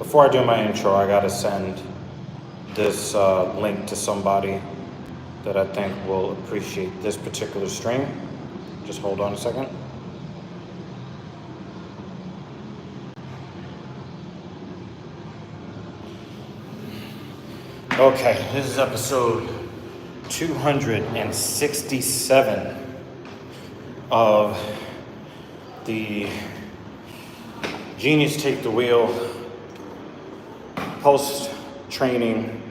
Before I do my intro, I gotta send this link to somebody that I think will appreciate this particular stream. Just hold on a second. Okay, this is episode 267 of the Genius Take the Wheel post-training.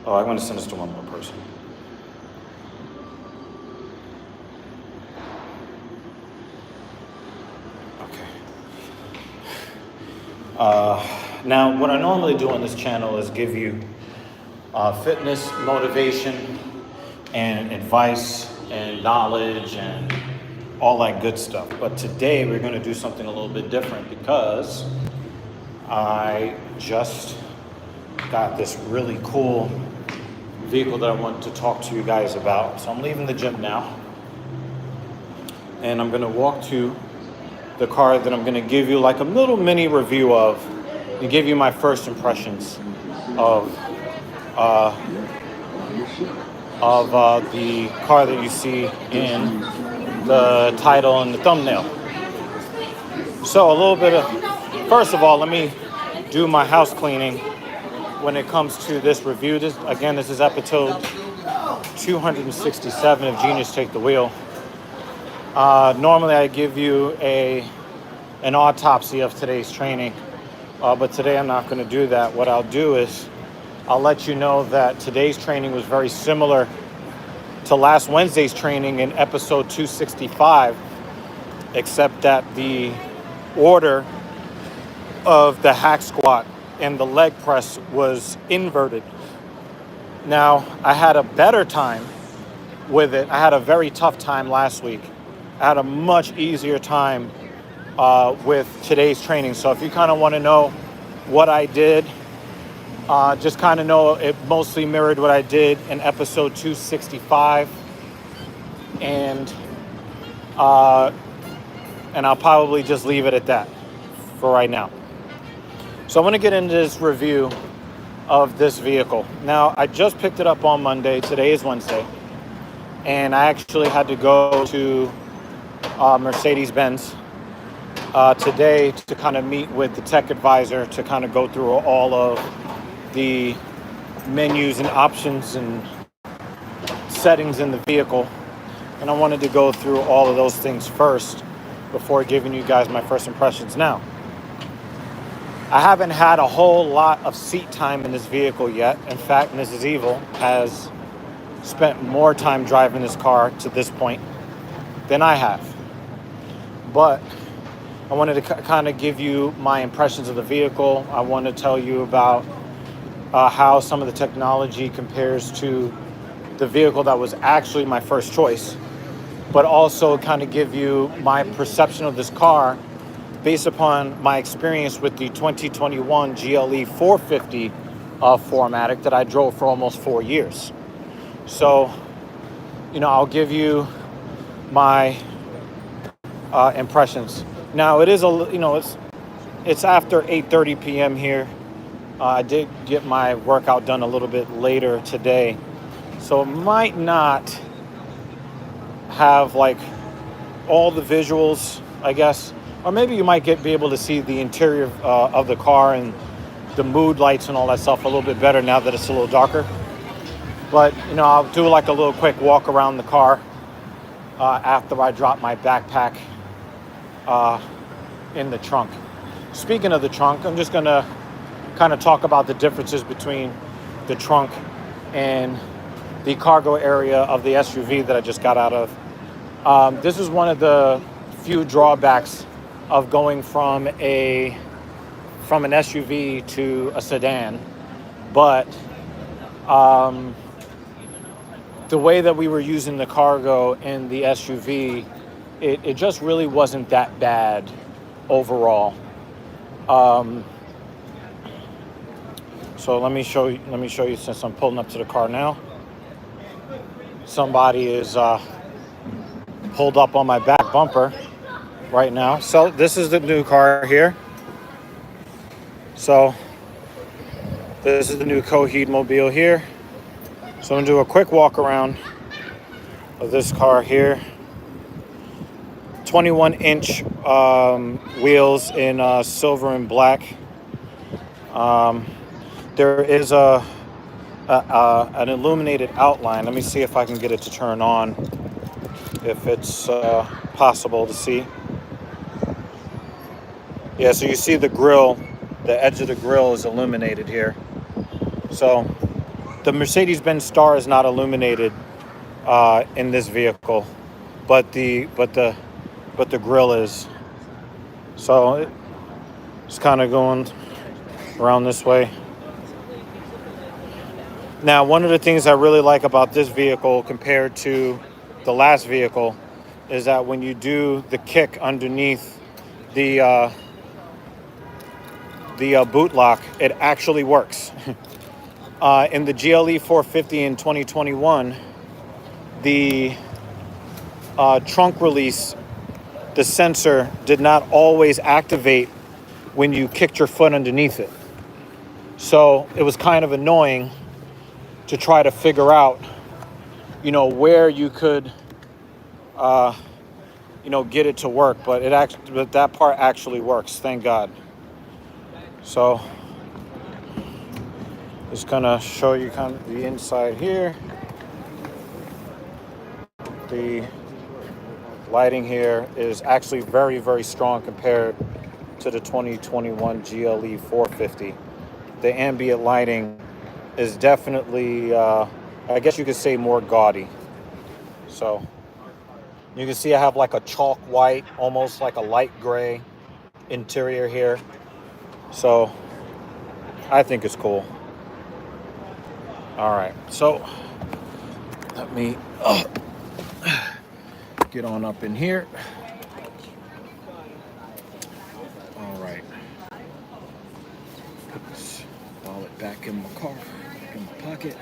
Oh, I'm going to send this to one more person. Okay. Now, what I normally do on this channel is give you fitness, motivation, and advice, and knowledge, and all that good stuff. But today we're going to do something a little bit different because I just got this really cool vehicle that I want to talk to you guys about. So I'm leaving the gym now, and I'm going to walk to the car that I'm going to give you like a little mini review of and give you my first impressions of the car that you see in the title and the thumbnail. So a little bit of, first of all, let me do my house cleaning when it comes to this review. This is episode 267 of Genius Take the Wheel. Normally I give you an autopsy of today's training, but today I'm not going to do that. What I'll do is I'll let you know that today's training was very similar to last Wednesday's training in episode 265, except that the order of the hack squat and the leg press was inverted. Now, I had a better time with it. I had a very tough time last week. I had a much easier time with today's training. So if you kind of want to know what I did, just kind of know it mostly mirrored what I did in episode 265. And I'll probably just leave it at that for right now. So I'm going to get into this review of this vehicle. Now, I just picked it up on Monday. Today is Wednesday. And I actually had to go to Mercedes-Benz today to kind of meet with the tech advisor to kind of go through all of the menus and options and settings in the vehicle. And I wanted to go through all of those things first before giving you guys my first impressions. Now, I haven't had a whole lot of seat time in this vehicle yet. In fact, Mrs. Evil has spent more time driving this car to this point than I have. But I wanted to kind of give you my impressions of the vehicle. I want to tell you about how some of the technology compares to the vehicle that was actually my first choice, but also kind of give you my perception of this car based upon my experience with the 2021 GLE 450 of 4Matic that I drove for almost 4 years. So, I'll give you my impressions. Now, it is it's after 8:30 p.m. here. I did get my workout done a little bit later today, so it might not have like all the visuals, I guess. Or maybe you might be able to see the interior of the car and the mood lights and all that stuff a little bit better now that it's a little darker. But, I'll do like a little quick walk around the car after I drop my backpack in the trunk. Speaking of the trunk, I'm just going to kind of talk about the differences between the trunk and the cargo area of the SUV that I just got out of. This is one of the few drawbacks of going from an SUV to a sedan, but the way that we were using the cargo in the SUV, it just really wasn't that bad overall. So let me show you since I'm pulling up to the car now. Somebody is pulled up on my back bumper right now. So this is the new car here. So This is the new Coheed Mobile here. So I'm gonna do a quick walk around of this car here. 21-inch wheels in silver and black. There is an illuminated outline. Let me see if I can get it to turn on, if it's possible to see. Yeah, so you see the grill, the edge of the grill is illuminated here. So the Mercedes-Benz Star is not illuminated in this vehicle, but the grill is. So it's kind of going around this way. Now, one of the things I really like about this vehicle compared to the last vehicle is that when you do the kick underneath the boot lock, it actually works. In the GLE 450 in 2021, the trunk release, the sensor did not always activate when you kicked your foot underneath it. So it was kind of annoying to try to figure out, where you could, get it to work. But that part actually works, thank God. So just gonna show you kind of the inside here. The lighting here is actually very, very strong compared to the 2021 GLE 450. The ambient lighting is definitely, I guess you could say, more gaudy. So you can see I have like a chalk white, almost like a light gray interior here. So I think it's cool. All right, so let me get on up in here. All right. Put this wallet back in my car, back in my pocket.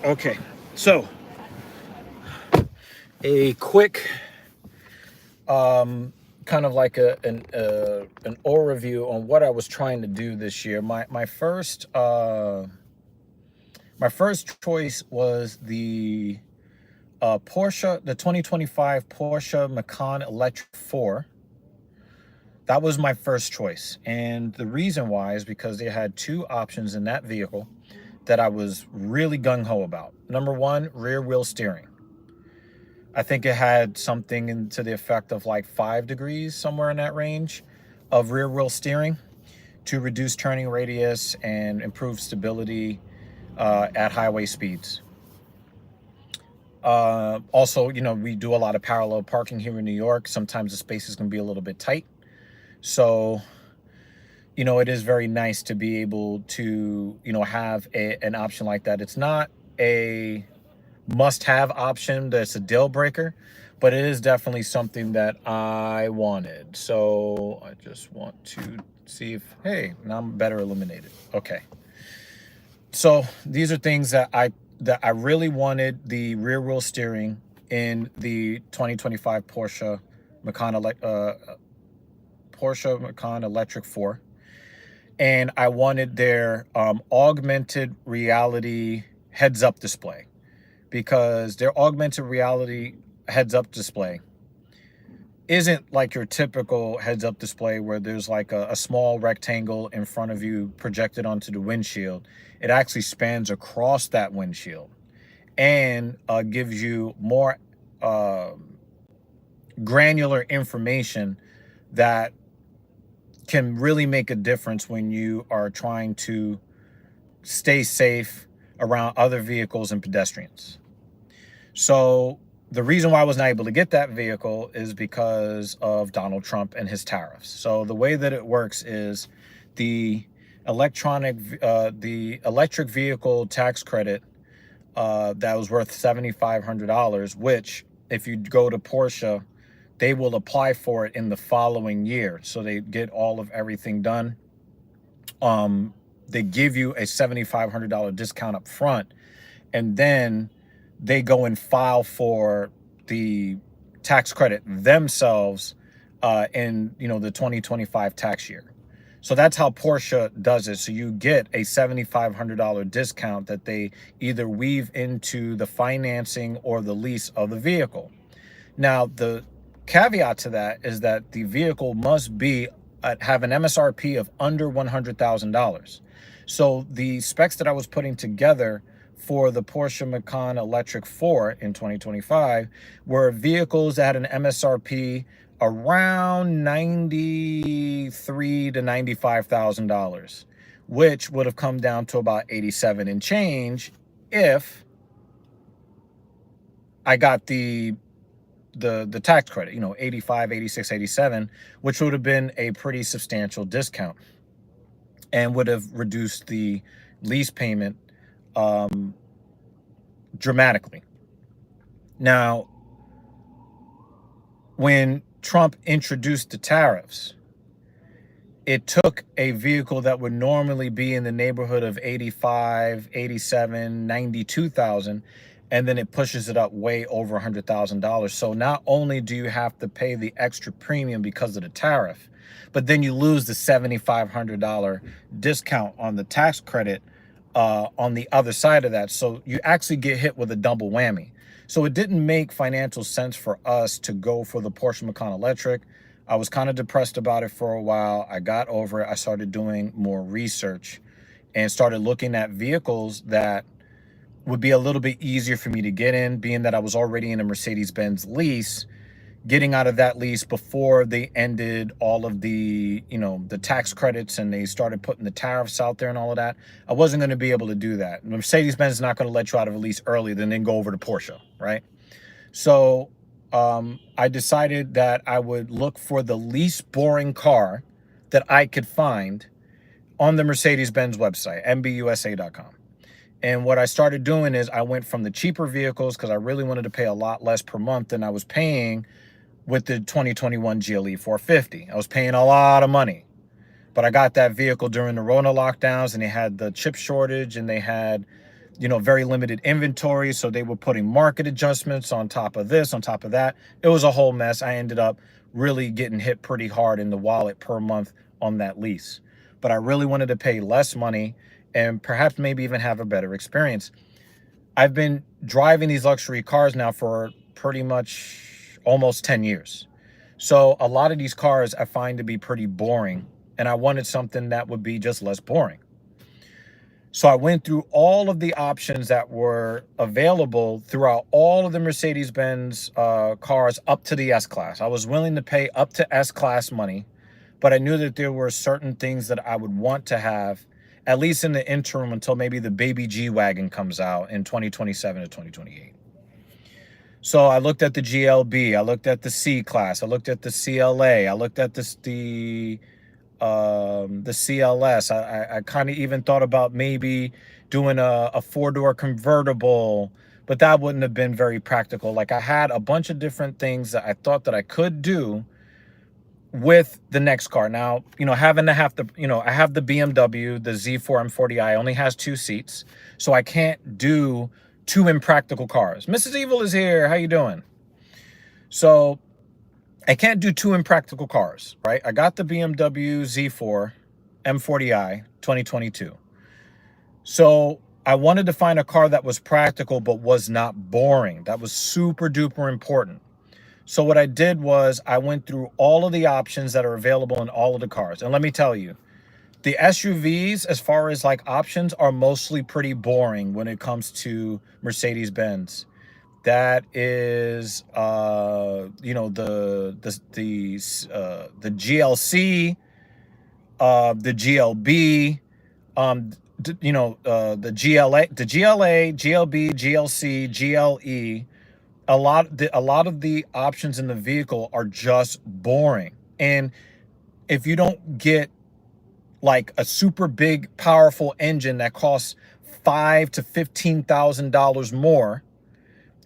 Okay, so a quick kind of like an overview on what I was trying to do this year. My first choice was the Porsche, the 2025 Porsche Macan Electric 4. That was my first choice, and the reason why is because they had two options in that vehicle that I was really gung-ho about. Number one, rear wheel steering. I think it had something to the effect of like 5 degrees, somewhere in that range, of rear wheel steering to reduce turning radius and improve stability at highway speeds. Also, we do a lot of parallel parking here in New York. Sometimes the spaces can be a little bit tight. So, it is very nice to be able to, have an option like that. It's not a must-have option that's a deal breaker, but it is definitely something that I wanted. So I just want to see if, hey, now I'm better illuminated. Okay. So these are things that I really wanted: the rear wheel steering in the 2025 Porsche Macan Electric 4. And I wanted their augmented reality heads-up display, because their augmented reality heads-up display isn't like your typical heads-up display where there's like a small rectangle in front of you projected onto the windshield. It actually spans across that windshield and gives you more granular information that can really make a difference when you are trying to stay safe around other vehicles and pedestrians. So the reason why I was not able to get that vehicle is because of Donald Trump and his tariffs. So the way that it works is the electric vehicle tax credit that was worth $7,500, which if you go to Porsche, they will apply for it in the following year. So they get all of everything done. They give you a $7,500 discount up front, and then they go and file for the tax credit themselves in the 2025 tax year. So that's how Porsche does it. So you get a $7,500 discount that they either weave into the financing or the lease of the vehicle. Now, the caveat to that is that the vehicle must be have an MSRP of under $100,000. So the specs that I was putting together for the Porsche Macan Electric 4 in 2025 were vehicles that had an MSRP around $93,000 to $95,000, which would have come down to about 87 and change if I got the tax credit, 85, 86, 87, which would have been a pretty substantial discount and would have reduced the lease payment dramatically. Now, when Trump introduced the tariffs, it took a vehicle that would normally be in the neighborhood of 85, 87, 92,000, and then it pushes it up way over $100,000. So not only do you have to pay the extra premium because of the tariff, but then you lose the $7,500 discount on the tax credit on the other side of that. So you actually get hit with a double whammy. So it didn't make financial sense for us to go for the Porsche Macan Electric. I was kind of depressed about it for a while. I got over it. I started doing more research and started looking at vehicles that would be a little bit easier for me to get in, being that I was already in a Mercedes-Benz lease. Getting out of that lease before they ended all of the, the tax credits and they started putting the tariffs out there and all of that, I wasn't going to be able to do that. Mercedes-Benz is not going to let you out of a lease early, then go over to Porsche, right? So I decided that I would look for the least boring car that I could find on the Mercedes-Benz website, mbusa.com. And what I started doing is I went from the cheaper vehicles because I really wanted to pay a lot less per month than I was paying with the 2021 GLE 450. I was paying a lot of money, but I got that vehicle during the Rona lockdowns and they had the chip shortage and they had, very limited inventory. So they were putting market adjustments on top of this, on top of that. It was a whole mess. I ended up really getting hit pretty hard in the wallet per month on that lease. But I really wanted to pay less money and perhaps maybe even have a better experience. I've been driving these luxury cars now for pretty much almost 10 years. So a lot of these cars I find to be pretty boring, and I wanted something that would be just less boring. So I went through all of the options that were available throughout all of the Mercedes-Benz cars up to the S-Class. I was willing to pay up to S-Class money, but I knew that there were certain things that I would want to have, at least in the interim, until maybe the baby G-Wagon comes out in 2027 to 2028. So I looked at the GLB, I looked at the C-Class, I looked at the CLA, I looked at the CLS. I kind of even thought about maybe doing a four-door convertible, but that wouldn't have been very practical. Like I had a bunch of different things that I thought that I could do with the next car. Now, having to have the, I have the BMW, the Z4 M40i only has 2 seats, so I can't do 2 impractical cars. Mrs. Evil is here. How you doing? So I can't do 2 impractical cars, right? I got the BMW Z4 M40i 2022. So I wanted to find a car that was practical but was not boring. That was super duper important. So what I did was I went through all of the options that are available in all of the cars. And let me tell you, the SUVs, as far as like options, are mostly pretty boring when it comes to Mercedes-Benz. That is, the GLC, the GLB, the GLA, GLB, GLC, GLE. A lot of the options in the vehicle are just boring. And if you don't get like a super big, powerful engine that costs $5,000 to $15,000 more,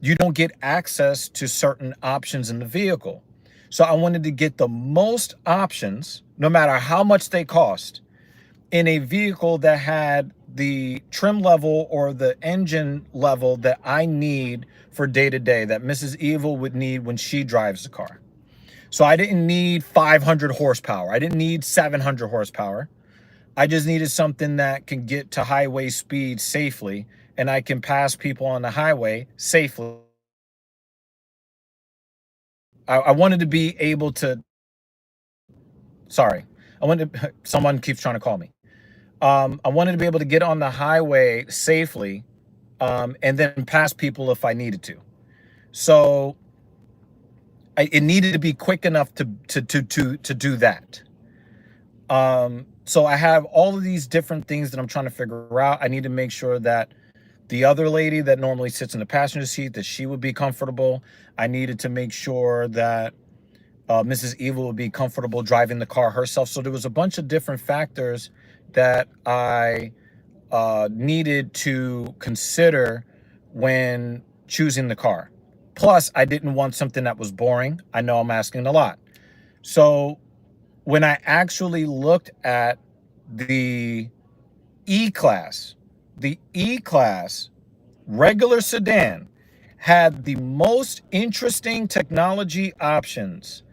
you don't get access to certain options in the vehicle. So I wanted to get the most options, no matter how much they cost, in a vehicle that had the trim level or the engine level that I need for day to day, that Mrs. Evil would need when she drives the car. So I didn't need 500 horsepower. I didn't need 700 horsepower. I just needed something that can get to highway speed safely, and I can pass people on the highway safely. I wanted to be able to, sorry, I wanted to, someone keeps trying to call me. I wanted to be able to get on the highway safely, and then pass people if I needed to. So it needed to be quick enough to do that. So I have all of these different things that I'm trying to figure out. I need to make sure that the other lady that normally sits in the passenger seat, that she would be comfortable. I needed to make sure that Mrs. Eva would be comfortable driving the car herself. So there was a bunch of different factors that I needed to consider when choosing the car. Plus, I didn't want something that was boring. I know I'm asking a lot. So when I actually looked at the E-Class, the E-Class regular sedan had the most interesting technology options.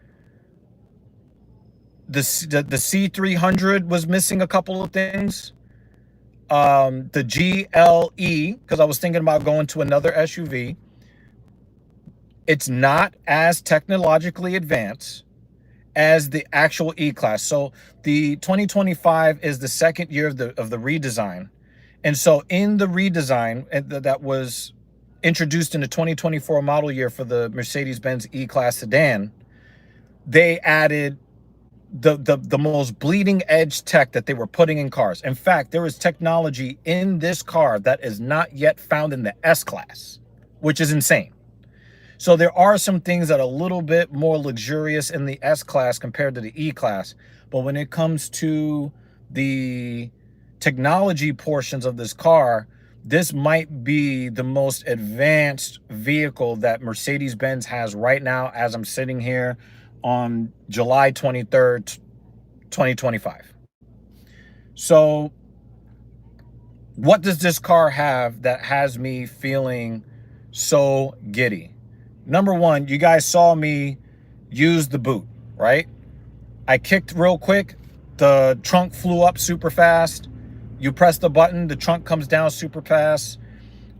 The C300 was missing a couple of things. The GLE, because I was thinking about going to another SUV. It's not as technologically advanced as the actual E-Class. So the 2025 is the second year of the redesign. And so in the redesign that was introduced in the 2024 model year for the Mercedes-Benz E-Class sedan, they added the most bleeding edge tech that they were putting in cars. In fact, there is technology in this car that is not yet found in the S-Class, which is insane. So there are some things that are a little bit more luxurious in the S-Class compared to the E-Class. But when it comes to the technology portions of this car, this might be the most advanced vehicle that Mercedes-Benz has right now as I'm sitting here on July 23rd, 2025. So what does this car have that has me feeling so giddy? Number one, you guys saw me use the boot, right? I kicked real quick. The trunk flew up super fast. You press the button, the trunk comes down super fast.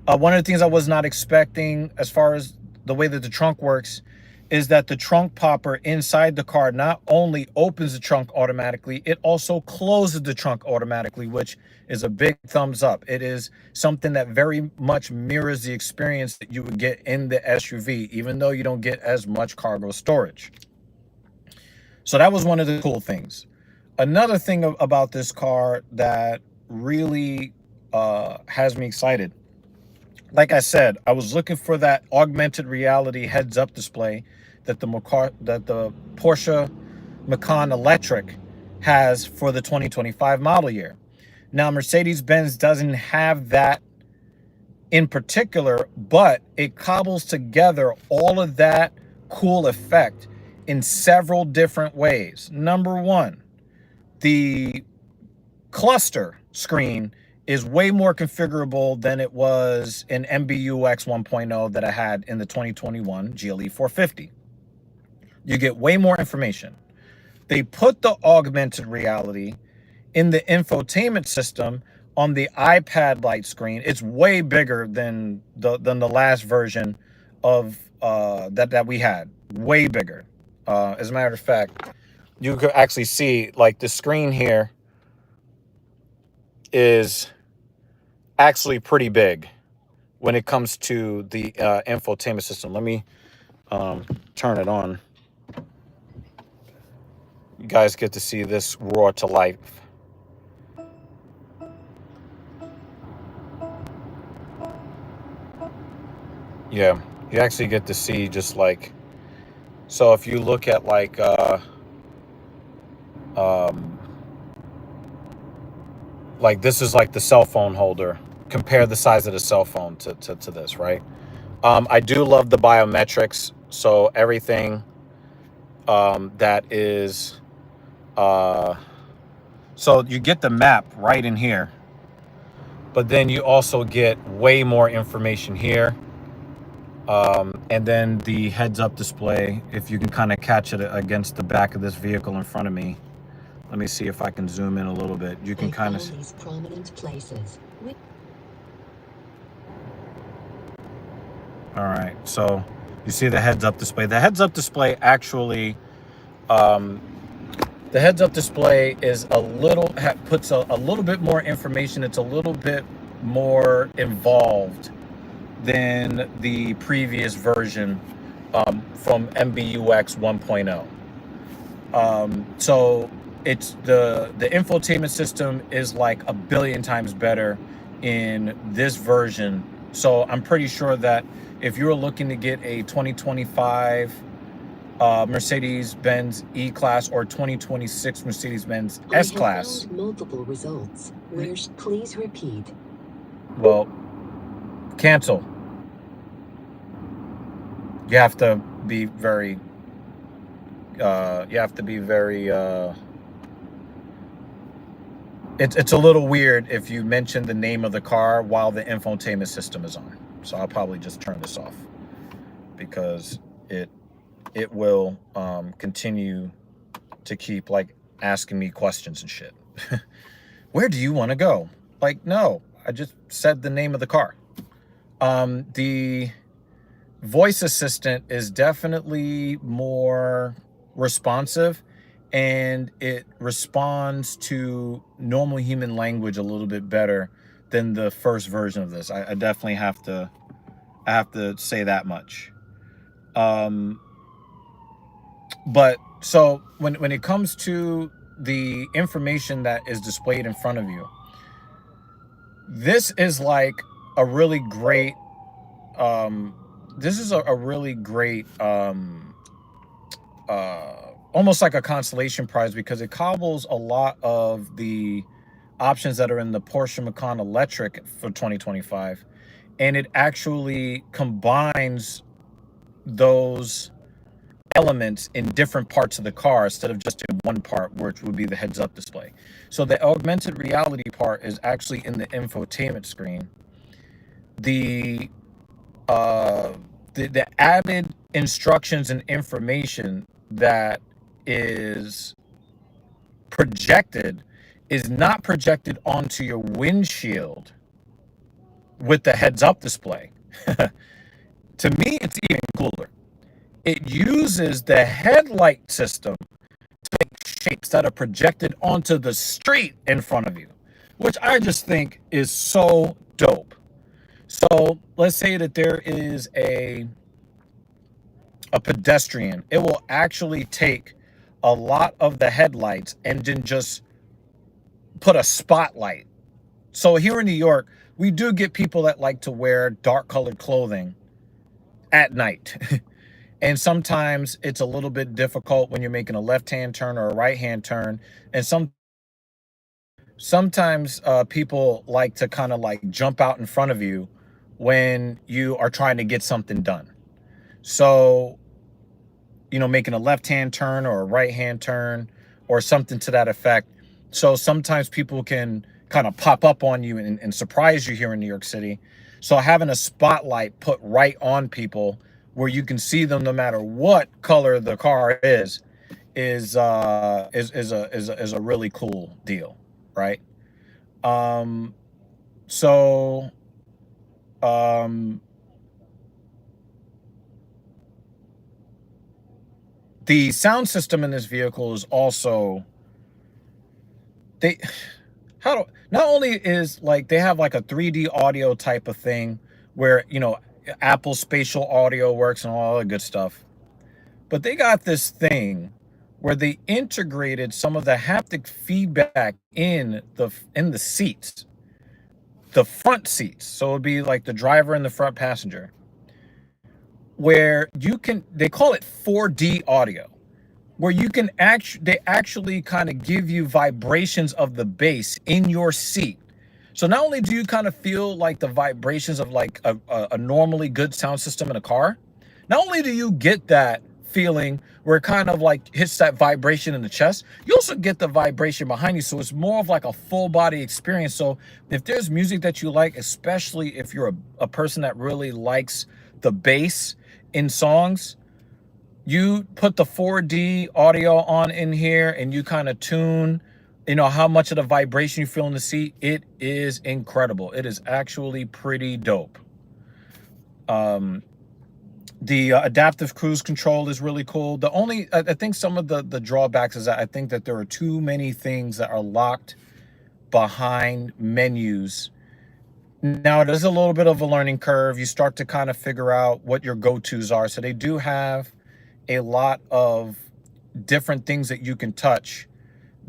One of the things I was not expecting as far as the way that the trunk works is that the trunk popper inside the car not only opens the trunk automatically, it also closes the trunk automatically, which is a big thumbs up. It is something that very much mirrors the experience that you would get in the SUV, even though you don't get as much cargo storage. So that was one of the cool things. Another thing about this car that really has me excited, like I said, I was looking for that augmented reality heads-up display that the Porsche Macan Electric has for the 2025 model year. Now, Mercedes-Benz doesn't have that in particular, but it cobbles together all of that cool effect in several different ways. Number one, the cluster screen is way more configurable than it was in MBUX 1.0 that I had in the 2021 GLE 450. You get way more information. They put the augmented reality in the infotainment system on the iPad light screen. It's way bigger than the last version of that we had. Way bigger. As a matter of fact, you could actually see like the screen here is actually pretty big when it comes to the infotainment system. Let me turn it on. You guys get to see this raw to life. Yeah, you actually get to see just like, so if you look at like this is like the cell phone holder. Compare the size of the cell phone to this, right? I do love the biometrics. So everything that is, so you get the map right in here, but then you also get way more information here. And then the heads-up display, if you can kind of catch it against the back of this vehicle in front of me. Let me see if I can zoom in a little bit. You can kind of these prominent places. All right, so you see the heads-up display. The heads-up display actually, the heads-up display is a little, puts a little bit more information. It's a little bit more involved than the previous version from MBUX 1.0. So it's the infotainment system is like a billion times better in this version. So I'm pretty sure that if you're looking to get a 2025 Mercedes-Benz E class or 2026 Mercedes-Benz S class, Multiple results. Please repeat. well, cancel. You have to be very it's a little weird if you mention the name of the car while the infotainment system is on. So I'll probably just turn this off because it will continue to keep like asking me questions and shit. Where do you want to go? Like, no, I just said the name of the car. The voice assistant is definitely more responsive, and it responds to normal human language a little bit better than the first version of this. I definitely have to say that much. But so when it comes to the information that is displayed in front of you, this is like a really great this is a really great almost like a consolation prize, because it cobbles a lot of the options that are in the Porsche Macan Electric for 2025, and it actually combines those elements in different parts of the car instead of just in one part, which would be the heads-up display. So the augmented reality part is actually in the infotainment screen. The added instructions and information that is projected is not projected onto your windshield with the heads-up display. To me, it's even cooler. It uses the headlight system to make shapes that are projected onto the street in front of you, which I just think is so dope. So let's say that there is a pedestrian. It will actually take a lot of the headlights and then just put a spotlight. So here in New York, we do get people that like to wear dark colored clothing at night. And sometimes it's a little bit difficult when you're making a left-hand turn or a right-hand turn. And sometimes people like to kind of like jump out in front of you when you are trying to get something done. So, you know, making a left-hand turn or a right-hand turn or something to that effect. So sometimes people can kind of pop up on you and surprise you here in New York City. So having a spotlight put right on people where you can see them no matter what color the car is a really cool deal, right? So the sound system in this vehicle is also, not only is like they have like a 3D audio type of thing where, you know, Apple spatial audio works and all that good stuff, but they got this thing where they integrated some of the haptic feedback in the seats, the front seats. So it'd be like the driver and the front passenger, where you can, they call it 4D audio, where you can they actually kind of give you vibrations of the bass in your seat. So not only do you kind of feel like the vibrations of like a normally good sound system in a car, not only do you get that feeling where it kind of like hits that vibration in the chest, you also get the vibration behind you. So it's more of like a full body experience. So if there's music that you like, especially if you're a person that really likes the bass in songs, you put the 4D audio on in here and you kind of tune, you know, how much of the vibration you feel in the seat. It is incredible. It is actually pretty dope. The adaptive cruise control is really cool. The only, I think some of the drawbacks is that I think that there are too many things that are locked behind menus. Now, it is a little bit of a learning curve. You start to kind of figure out what your go-tos are. So they do have a lot of different things that you can touch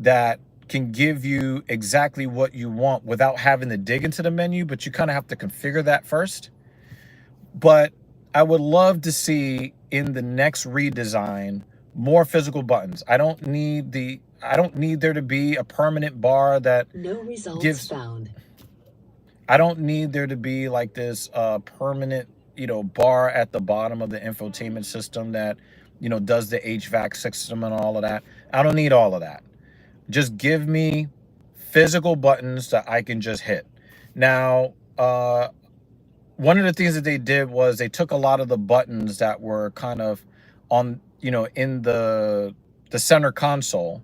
that can give you exactly what you want without having to dig into the menu, but you kind of have to configure that first. But I would love to see in the next redesign more physical buttons. I don't need there to be a permanent bar that No results gives found. I don't need there to be like this permanent, you know, bar at the bottom of the infotainment system that, you know, does the HVAC system and all of that. I don't need all of that. Just give me physical buttons that I can just hit. Now, one of the things that they did was they took a lot of the buttons that were kind of on, you know, in the center console,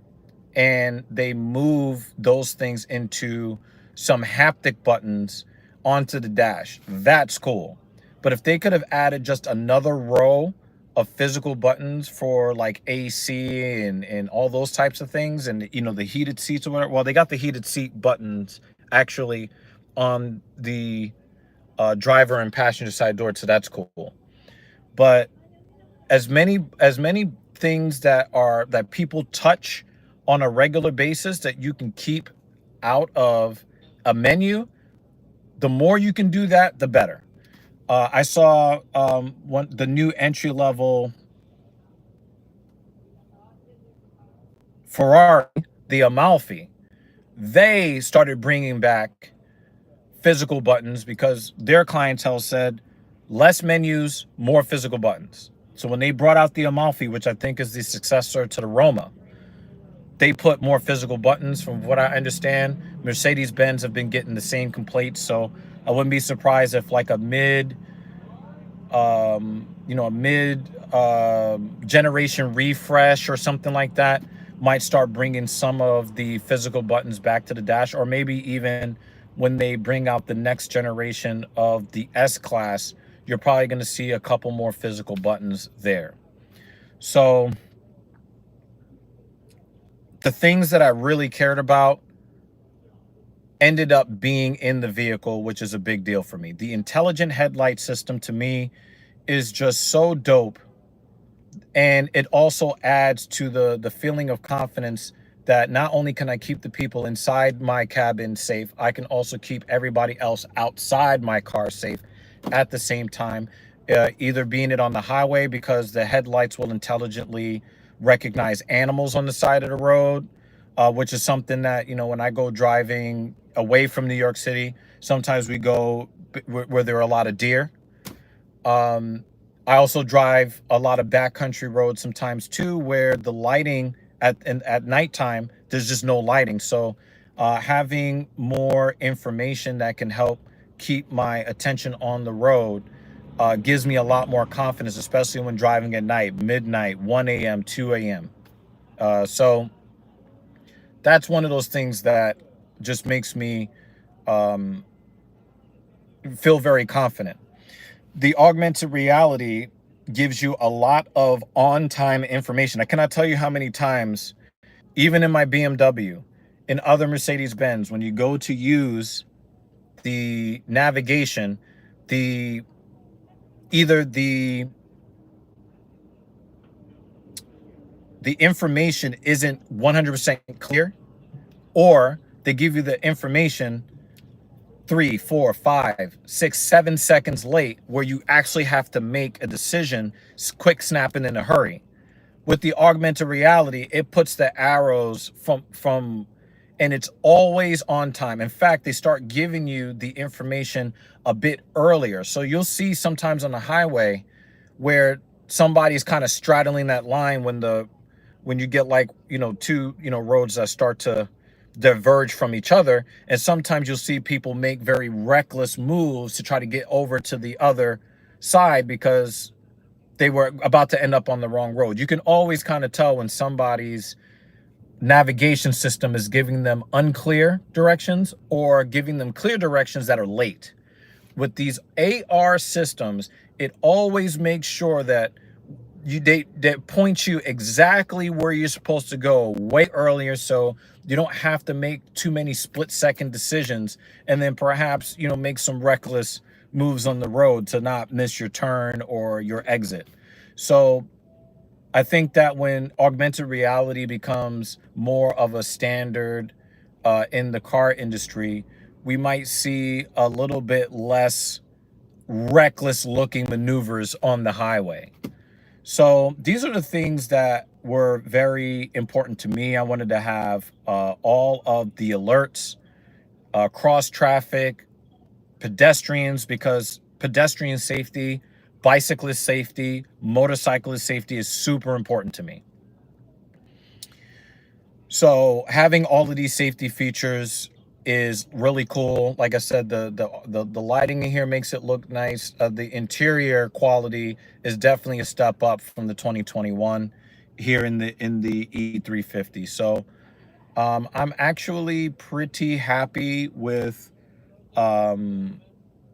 and they move those things into some haptic buttons onto the dash. That's cool. But if they could have added just another row of physical buttons for like AC and all those types of things, and, you know, the heated seats or whatever. Well, they got the heated seat buttons actually on the driver and passenger side door, so that's cool. But as many things that people touch on a regular basis that you can keep out of a menu, the more you can do that, the better. I saw the new entry level Ferrari, the Amalfi. They started bringing back physical buttons because their clientele said less menus, more physical buttons. So when they brought out the Amalfi, which I think is the successor to the Roma, they put more physical buttons. From what I understand, Mercedes-Benz have been getting the same complaints. So I wouldn't be surprised if like a mid generation refresh or something like that might start bringing some of the physical buttons back to the dash, or maybe even when they bring out the next generation of the S-Class, you're probably going to see a couple more physical buttons there. So the things that I really cared about ended up being in the vehicle, which is a big deal for me. The intelligent headlight system to me is just so dope. And it also adds to the feeling of confidence that not only can I keep the people inside my cabin safe, I can also keep everybody else outside my car safe at the same time. Either being it on the highway because the headlights will intelligently recognize animals on the side of the road, which is something that, you know, when I go driving away from New York City, sometimes we go where there are a lot of deer. I also drive a lot of backcountry roads sometimes too, where the lighting at nighttime, there's just no lighting. So having more information that can help keep my attention on the road gives me a lot more confidence, especially when driving at night, midnight, 1 a.m., 2 a.m. So that's one of those things that just makes me feel very confident. The augmented reality gives you a lot of on-time information. I cannot tell you how many times, even in my BMW, in other Mercedes-Benz, when you go to use the navigation, either the information isn't 100% clear, or they give you the information 3, 4, 5, 6, 7 seconds late, where you actually have to make a decision, quick snapping in a hurry. With the augmented reality, it puts the arrows from and it's always on time. In fact, they start giving you the information a bit earlier. So you'll see sometimes on the highway where somebody's kind of straddling that line when you get like, you know, two, you know, roads that start to diverge from each other. And sometimes you'll see people make very reckless moves to try to get over to the other side because they were about to end up on the wrong road. You can always kind of tell when somebody's navigation system is giving them unclear directions or giving them clear directions that are late. With these AR systems, it always makes sure that they point you exactly where you're supposed to go way earlier, so you don't have to make too many split-second decisions and then perhaps, you know, make some reckless moves on the road to not miss your turn or your exit. So I think that when augmented reality becomes more of a standard in the car industry, we might see a little bit less reckless looking maneuvers on the highway. So these are the things that were very important to me. I wanted to have all of the alerts, cross traffic, pedestrians, because pedestrian safety, bicyclist safety, motorcyclist safety is super important to me. So having all of these safety features is really cool. Like I said, the lighting in here makes it look nice. The interior quality is definitely a step up from the 2021 here in the E350. So I'm actually pretty happy with I'm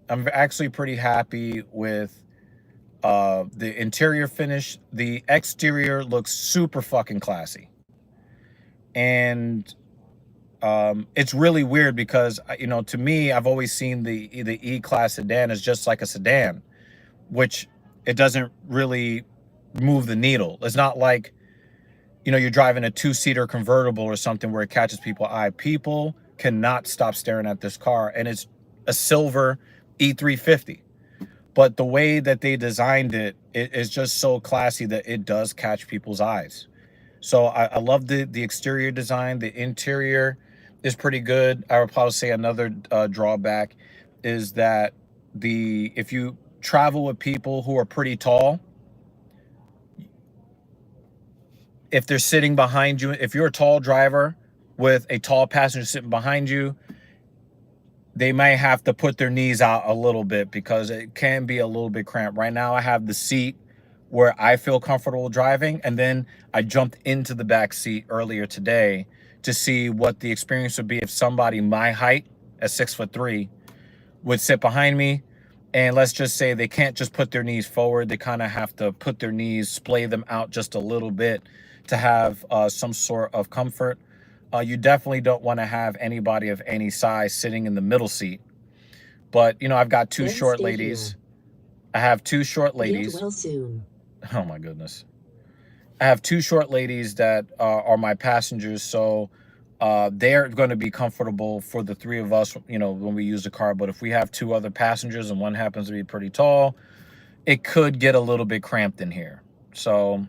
actually pretty happy with the interior finish. The exterior looks super fucking classy. And it's really weird because, you know, to me, I've always seen the E-Class sedan as just like a sedan, which it doesn't really move the needle. It's not like, you know, you're driving a two-seater convertible or something where it catches people's eye. People cannot stop staring at this car, and it's a silver E350. But the way that they designed it is just so classy that it does catch people's eyes. So I love the exterior design. The interior is pretty good. I would probably say another drawback is that if you travel with people who are pretty tall, if they're sitting behind you, if you're a tall driver with a tall passenger sitting behind you, they might have to put their knees out a little bit because it can be a little bit cramped. Right now I have the seat where I feel comfortable driving, and then I jumped into the back seat earlier today to see what the experience would be if somebody my height at 6'3" would sit behind me. And let's just say they can't just put their knees forward. They kind of have to put their knees, splay them out just a little bit to have some sort of comfort. You definitely don't want to have anybody of any size sitting in the middle seat. But, you know, I've got two short ladies. I have two short ladies. Get well soon. Oh, my goodness. I have two short ladies that are my passengers. So they're going to be comfortable for the three of us, you know, when we use the car. But if we have two other passengers and one happens to be pretty tall, it could get a little bit cramped in here. So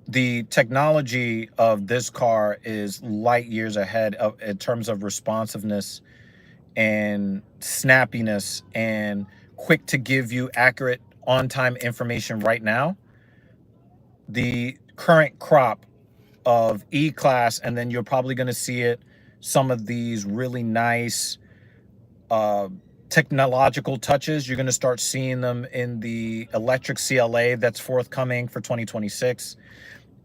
the technology of this car is light years ahead in terms of responsiveness and snappiness and quick to give you accurate on-time information right now. The current crop of E-Class, and then you're probably going to see it, some of these really nice technological touches, you're going to start seeing them in the electric CLA that's forthcoming for 2026.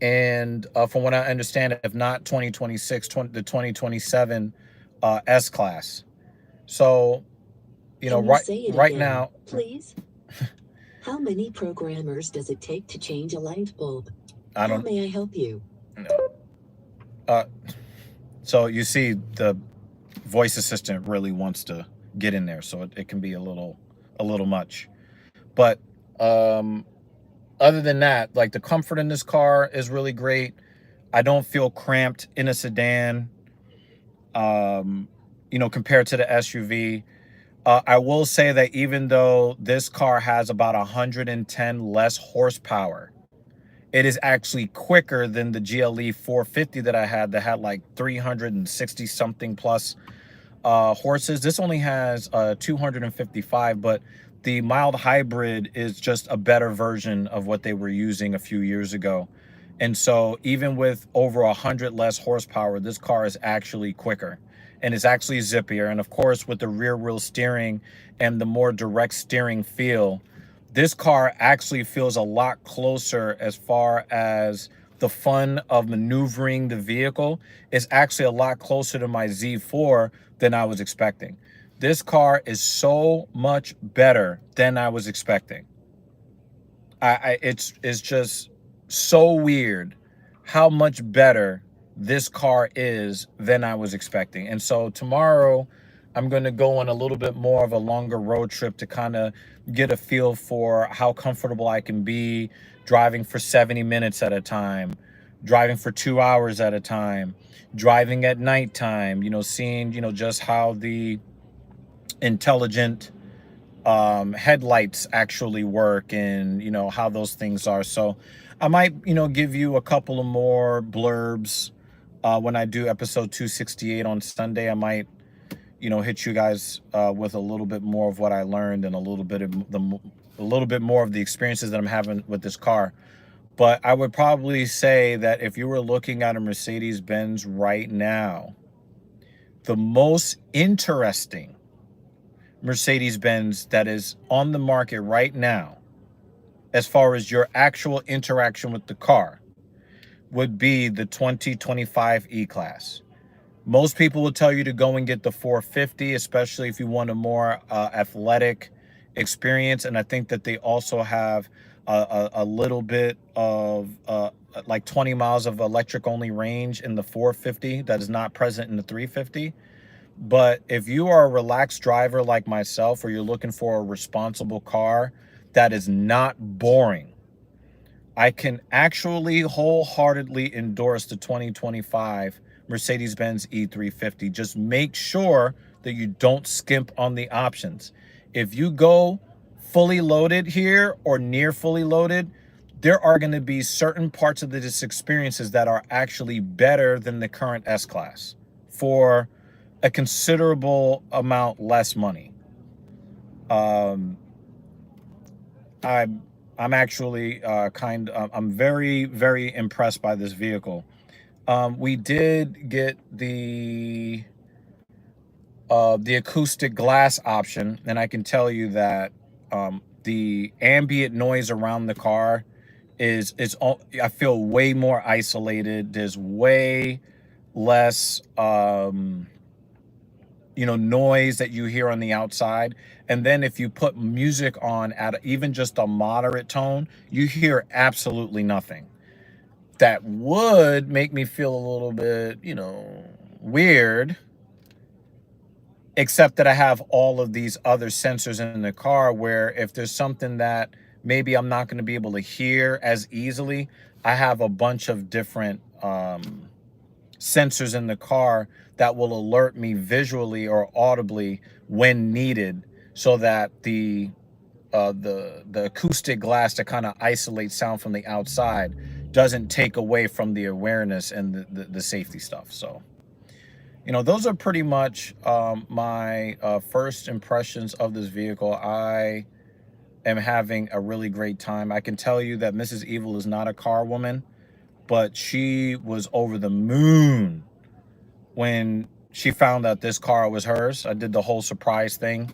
And from what I understand, if not 2026, the 2027 S-Class. So, you know, right now, please. How many programmers does it take to change a light bulb? I don't. How may I help you? No. So you see, the voice assistant really wants to get in there, so it can be a little much. But other than that, like, the comfort in this car is really great. I don't feel cramped in a sedan, you know, compared to the SUV. I will say that even though this car has about 110 less horsepower, it is actually quicker than the GLE 450 that I had that had like 360 something plus horses. This only has 255, but the mild hybrid is just a better version of what they were using a few years ago. And so even with over 100 less horsepower, this car is actually quicker. and it's actually zippier. And of course, with the rear wheel steering and the more direct steering feel, this car actually feels a lot closer as far as the fun of maneuvering the vehicle. Is actually a lot closer to my Z4 than I was expecting. This car is so much better than I was expecting. It's just so weird how much better this car is than I was expecting. And so tomorrow I'm going to go on a little bit more of a longer road trip to kind of get a feel for how comfortable I can be driving for 70 minutes at a time, driving for 2 hours at a time, driving at nighttime, you know, seeing, you know, just how the intelligent headlights actually work, and you know how those things are. So I might, you know, give you a couple of more blurbs when I do episode 268 on Sunday. I might, you know, hit you guys with a little bit more of what I learned, and a little bit more of the experiences that I'm having with this car. But I would probably say that if you were looking at a Mercedes-Benz right now, the most interesting Mercedes-Benz that is on the market right now, as far as your actual interaction with the car, would be the 2025 E-Class. Most people will tell you to go and get the 450, especially if you want a more athletic experience. And I think that they also have a little bit of like 20 miles of electric only range in the 450 that is not present in the 350. But if you are a relaxed driver like myself, or you're looking for a responsible car that is not boring, I can actually wholeheartedly endorse the 2025 Mercedes-Benz E350. Just make sure that you don't skimp on the options. If you go fully loaded here or near fully loaded, there are going to be certain parts of this experiences that are actually better than the current S-Class for a considerable amount less money. I'm actually I'm very, very impressed by this vehicle. We did get the acoustic glass option, and I can tell you that the ambient noise around the car is I feel way more isolated. There's way less you know, noise that you hear on the outside. And then if you put music on at even just a moderate tone, you hear absolutely nothing. That would make me feel a little bit, you know, weird, except that I have all of these other sensors in the car, where if there's something that maybe I'm not going to be able to hear as easily, I have a bunch of different sensors in the car that will alert me visually or audibly when needed, so that the acoustic glass to kind of isolate sound from the outside doesn't take away from the awareness and the safety stuff. So, you know, those are pretty much my first impressions of this vehicle. I am having a really great time. I can tell you that Mrs. Evil is not a car woman, but she was over the moon when she found out this car was hers. I did the whole surprise thing.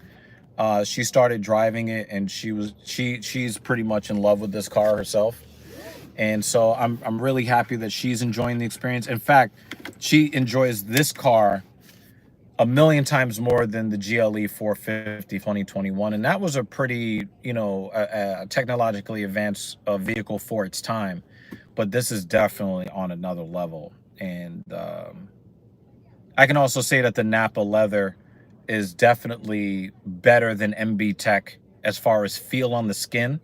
She started driving it, and she's pretty much in love with this car herself. And so I'm really happy that she's enjoying the experience. In fact, she enjoys this car a million times more than the GLE 450 2021. And that was a pretty, you know, a technologically advanced vehicle for its time. But this is definitely on another level. And I can also say that the Napa leather is definitely better than MB Tech as far as feel on the skin.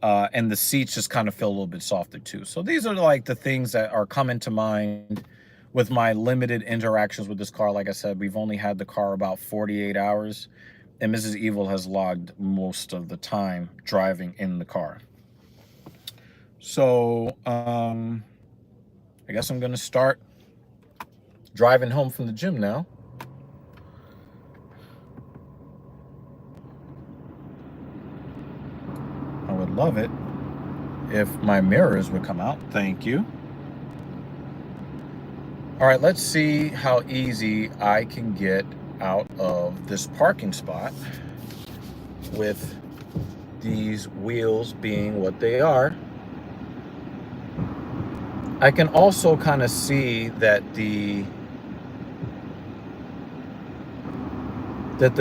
And the seats just kind of feel a little bit softer too. So these are like the things that are coming to mind with my limited interactions with this car. Like I said, we've only had the car about 48 hours, and Mrs. Evil has logged most of the time driving in the car. So I guess I'm gonna start driving home from the gym now. I would love it if my mirrors would come out. Thank you. All right, let's see how easy I can get out of this parking spot with these wheels being what they are. I can also kind of see that the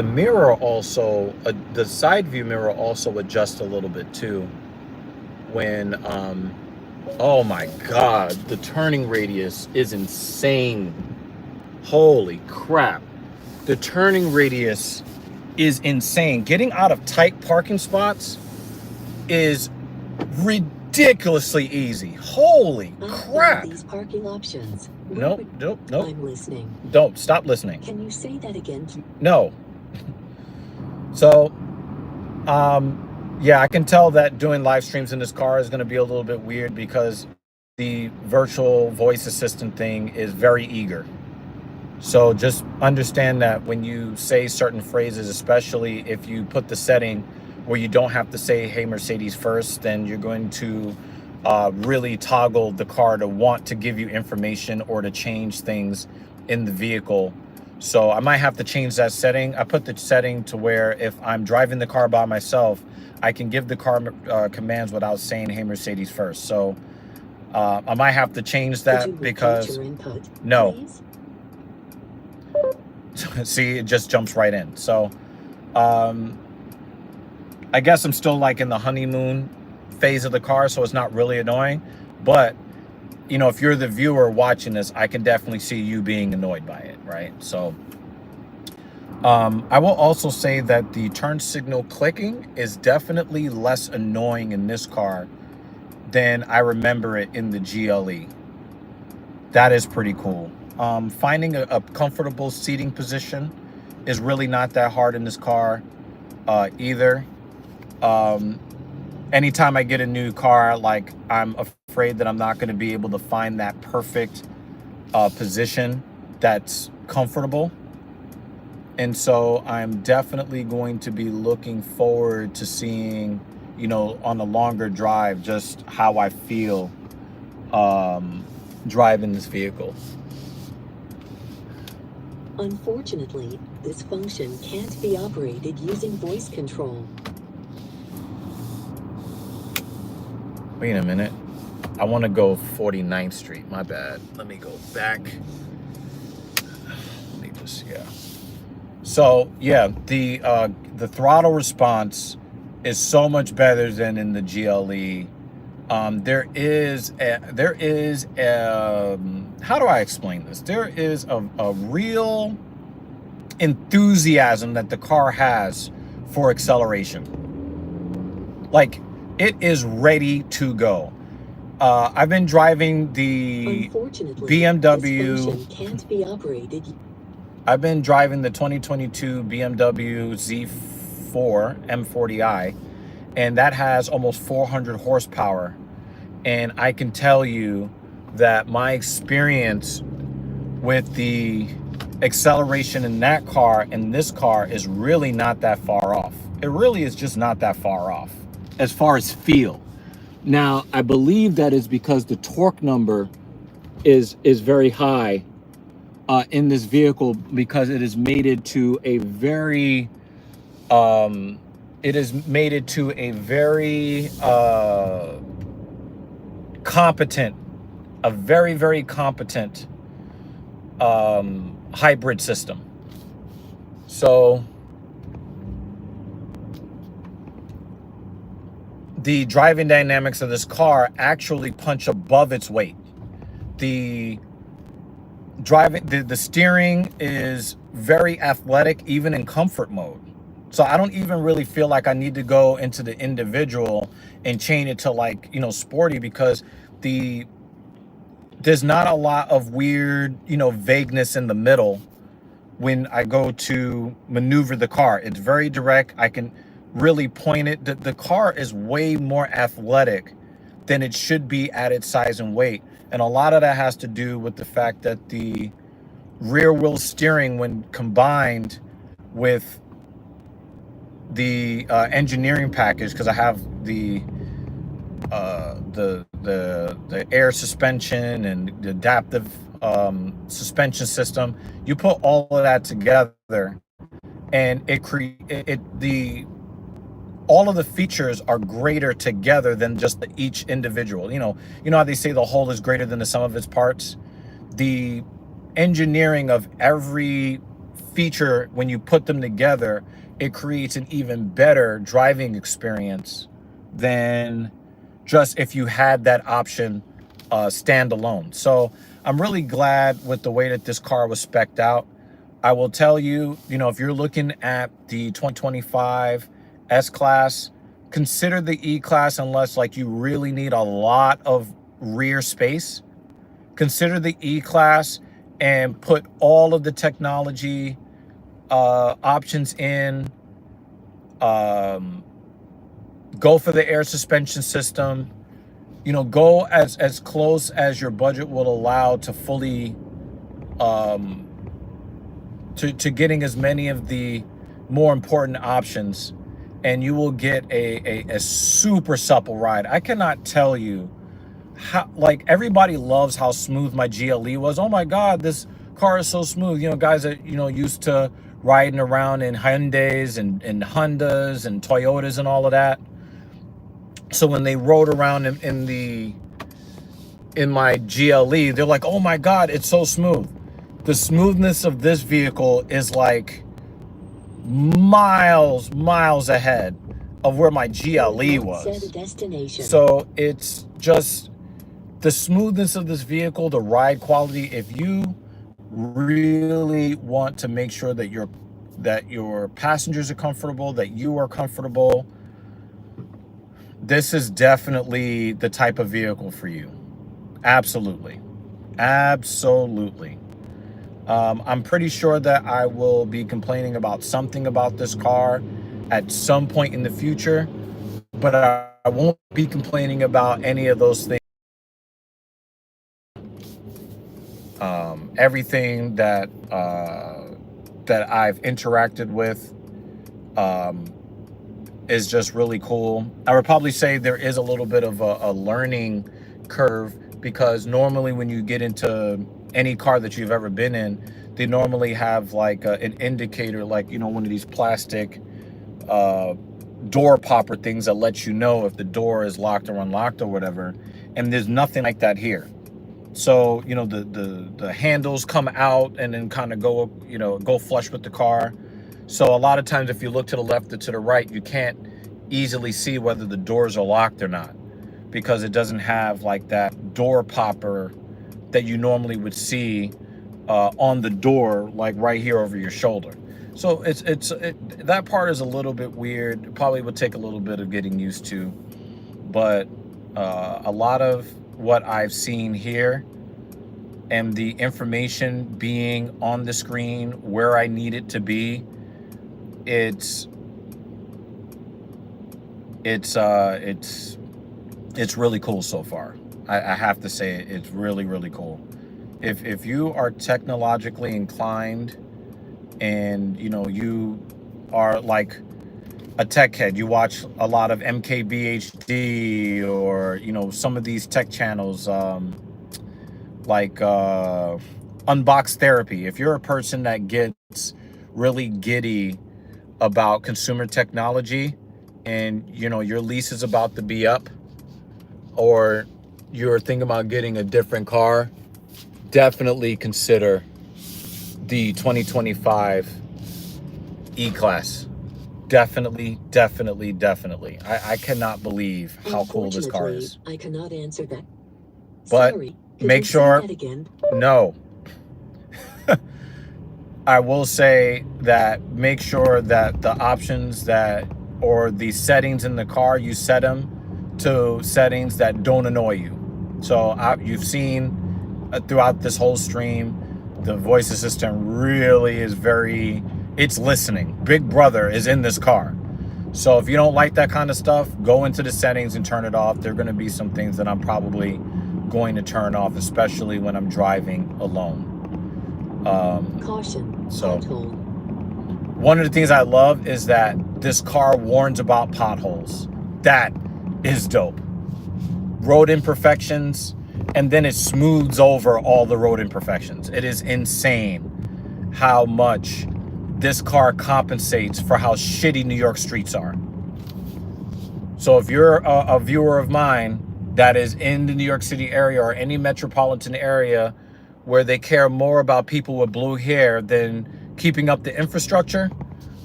mirror also, the side view mirror also adjusts a little bit too when, oh my God, the turning radius is insane. Holy crap. The turning radius is insane. Getting out of tight parking spots is ridiculously easy. Holy crap. These parking options. Nope. I'm listening. Don't stop listening. Can you say that again? No. So, yeah, I can tell that doing live streams in this car is going to be a little bit weird because the virtual voice assistant thing is very eager. So just understand that when you say certain phrases, especially if you put the setting where you don't have to say, hey, Mercedes first, then you're going to really toggle the car to want to give you information or to change things in the vehicle. So I might have to change that setting. I put the setting to where if I'm driving the car by myself, I can give the car commands without saying, hey, Mercedes first. So I might have to change that because input, no. please? See, it just jumps right in. So I guess I'm still like in the honeymoon phase of the car, so it's not really annoying. But, you know, if you're the viewer watching this, I can definitely see you being annoyed by it, right? So I will also say that the turn signal clicking is definitely less annoying in this car than I remember it in the GLE. That is pretty cool. Finding a comfortable seating position is really not that hard in this car either. Anytime I get a new car, like I'm afraid that I'm not going to be able to find that perfect position that's comfortable. And so I'm definitely going to be looking forward to seeing, you know, on a longer drive, just how I feel driving this vehicle. Unfortunately, this function can't be operated using voice control. Wait a minute. I want to go 49th Street. My bad. Let me go back. Let me just, yeah. So, yeah, the throttle response is so much better than in the GLE. There is how do I explain this? There is a real enthusiasm that the car has for acceleration. Like, it is ready to go. I've been driving the BMW. This function can't be operated. I've been driving the 2022 BMW Z4 M40i, and that has almost 400 horsepower. And I can tell you that my experience with the acceleration in that car and this car is really not that far off. It really is just not that far off as far as feel. Now, I believe that is because the torque number is very high in this vehicle, because it is mated to a very competent, a very competent hybrid system. So the driving dynamics of this car actually punch above its weight. The steering is very athletic, even in comfort mode. So I don't even really feel like I need to go into the individual and change it to, like, you know, sporty, because there's not a lot of weird, you know, vagueness in the middle when I go to maneuver the car. It's very direct. I can really point it. The car is way more athletic than it should be at its size and weight. And a lot of that has to do with the fact that the rear wheel steering, when combined with the engineering package, because I have the air suspension and the adaptive suspension system. You put all of that together, and all of the features are greater together than just each individual. You know how they say the whole is greater than the sum of its parts. The engineering of every feature, when you put them together, it creates an even better driving experience than just if you had that option standalone. So I'm really glad with the way that this car was spec'd out. I will tell you, if you're looking at the 2025 S-Class, consider the E-Class unless like you really need a lot of rear space. Consider the E-Class and put all of the technology options in. Go for the air suspension system. Go as close as your budget will allow to fully to getting as many of the more important options, and you will get a super supple ride. I cannot tell you how, like, everybody loves how smooth my GLE was. Oh my God, this car is so smooth. Guys that, used to riding around in Hyundais and Hondas and Toyotas and all of that. So when they rode around in my GLE, they're like, oh my God, it's so smooth. The smoothness of this vehicle is like miles ahead of where my GLE was. So it's just the smoothness of this vehicle, the ride quality. If you really want to make sure that your passengers are comfortable, that you are comfortable, this is definitely the type of vehicle for you. Absolutely. I'm pretty sure that I will be complaining about something about this car at some point in the future, but I won't be complaining about any of those things. Everything that I've interacted with is just really cool. I would probably say there is a little bit of a learning curve, because normally when you get into any car that you've ever been in, they normally have like an indicator, like, one of these plastic door popper things that lets you know if the door is locked or unlocked or whatever. And there's nothing like that here. So, the handles come out and then kind of go flush with the car. So a lot of times if you look to the left or to the right, you can't easily see whether the doors are locked or not, because it doesn't have like that door popper that you normally would see on the door, like right here over your shoulder. So that part is a little bit weird. It probably would take a little bit of getting used to, but a lot of what I've seen here and the information being on the screen where I need it to be, it's really cool so far. I have to say it's really cool. If you are technologically inclined and you are like a tech head, you watch a lot of MKBHD or some of these tech channels, like Unbox Therapy. If you're a person that gets really giddy about consumer technology, and your lease is about to be up, or you're thinking about getting a different car, definitely consider the 2025 E-Class. Definitely. I cannot believe how cool this car is. I cannot answer that. But sorry, make sure, no. I will say that make sure that the options or the settings in the car, you set them to settings that don't annoy you. So you've seen throughout this whole stream, the voice assistant really is it's listening. Big Brother is in this car. So if you don't like that kind of stuff, go into the settings and turn it off. There are going to be some things that I'm probably going to turn off, especially when I'm driving alone. Caution. So Pothole. one of the things I love is that this car warns about potholes. That is dope. Road imperfections. and then it smooths over all the road imperfections. It is insane how much this car compensates for how shitty New York streets are. So if you're a viewer of mine that is in the New York City area or any metropolitan area where they care more about people with blue hair than keeping up the infrastructure,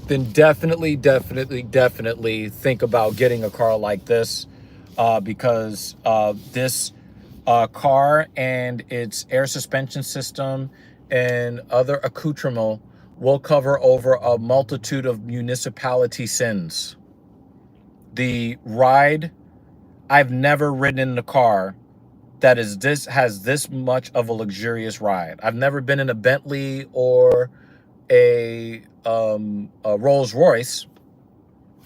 then definitely think about getting a car like this, because this car and its air suspension system and other accoutrement will cover over a multitude of municipality sins. The ride, I've never ridden in a car that has this much of a luxurious ride. I've never been in a Bentley or a Rolls Royce.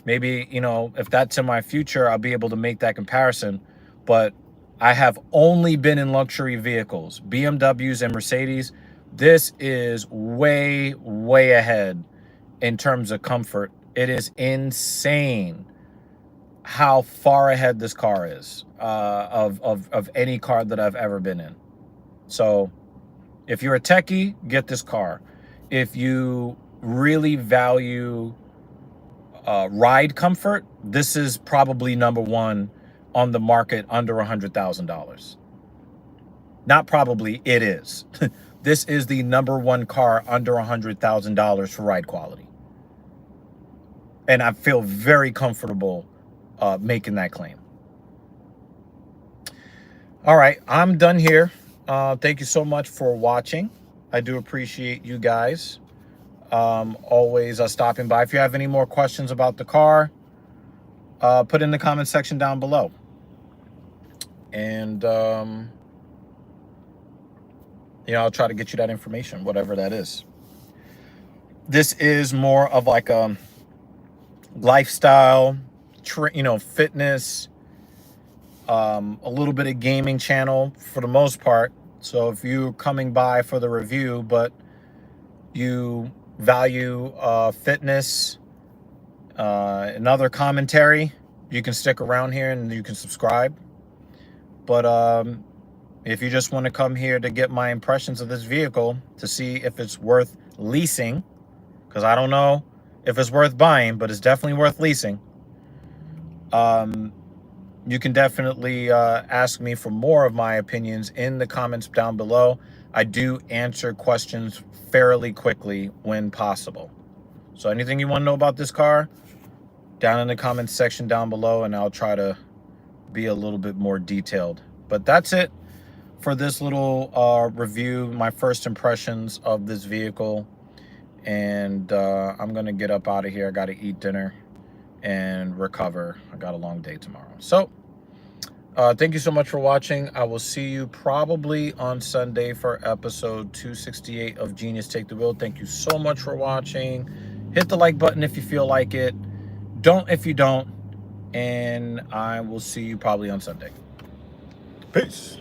Maybe, you know, if that's in my future, I'll be able to make that comparison. But I have only been in luxury vehicles, BMWs and Mercedes. This is way ahead in terms of comfort. It is insane how far ahead this car is of any car that I've ever been in. So if you're a techie, get this car. If you really value ride comfort, this is probably number one on the market under $100,000. Not probably, it is. This is the number one car under $100,000 for ride quality. And I feel very comfortable making that claim. All right, I'm done here. Thank you so much for watching. I do appreciate you guys always stopping by. If you have any more questions about the car, put in the comment section down below. And, you know, I'll try to get you that information, whatever that is. This is more of like a lifestyle, you know, fitness, a little bit of gaming channel for the most part. So if you're coming by for the review, but you value fitness and other commentary, you can stick around here and you can subscribe. But if you just want to come here to get my impressions of this vehicle to see if it's worth leasing, because I don't know if it's worth buying, but it's definitely worth leasing, you can definitely ask me for more of my opinions in the comments down below. I do answer questions fairly quickly when possible. So anything you want to know about this car, down in the comments section down below, and I'll try to be a little bit more detailed. But that's it for this little review, my first impressions of this vehicle. And I'm gonna get up out of here. I gotta eat dinner and recover. I got a long day tomorrow. So thank you so much for watching. I will see you probably on Sunday for episode 268 of Genius Take the Wheel. Thank you so much for watching. Hit the like button if you feel like it. Don't if you don't. And I will see you probably on Sunday. Peace.